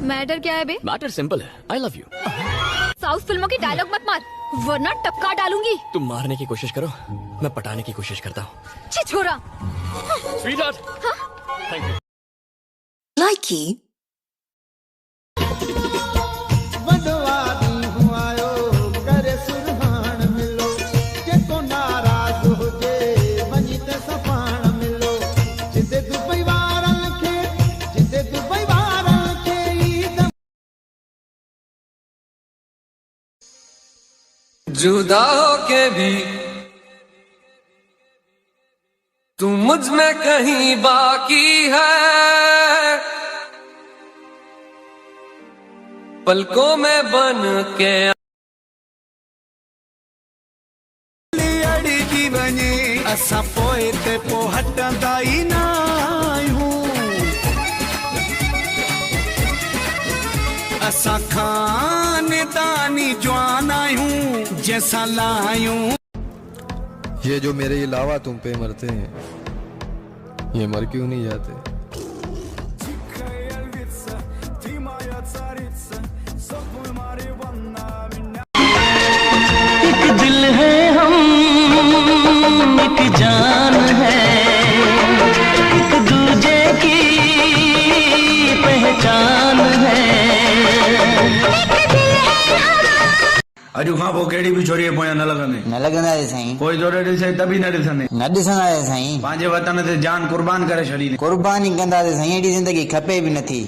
Matter क्या है बे? Matter simple है, आई लव यू। साउथ फिल्मों की डायलॉग मत मार, वरना टपका डालूंगी। तुम मारने की कोशिश करो, मैं पटाने की कोशिश करता हूँ। छी छोरा। Sweetheart, thank you. Likey. जुदा होके भी तू मुझ में कहीं बाकी है, पलकों में बन के अड़की वञे असां पोइ ते पोइ हटंदा ई न आहियूं। असां खानदानी जवान आहियूं जैसा लायूं। ये जो मेरे अलावा तुम पे मरते हैं, ये मर क्यों नहीं जाते? एक दिल है हम, एक जान है, एक दूजे की पहचान है। अॼु खां पोइ कहिड़ी बि छोरीअ पोयां न लॻंदे। न लगंदा साईं। कोई जोड़े ॾिसे त बि न ॾिसंदे। न ॾिसंदा साईं। पंहिंजे वतन ते जान कुर्बान करे छॾींदे। कुर्बानी कंदा साईं, अहिड़ी जिंदगी खपे भी नथी।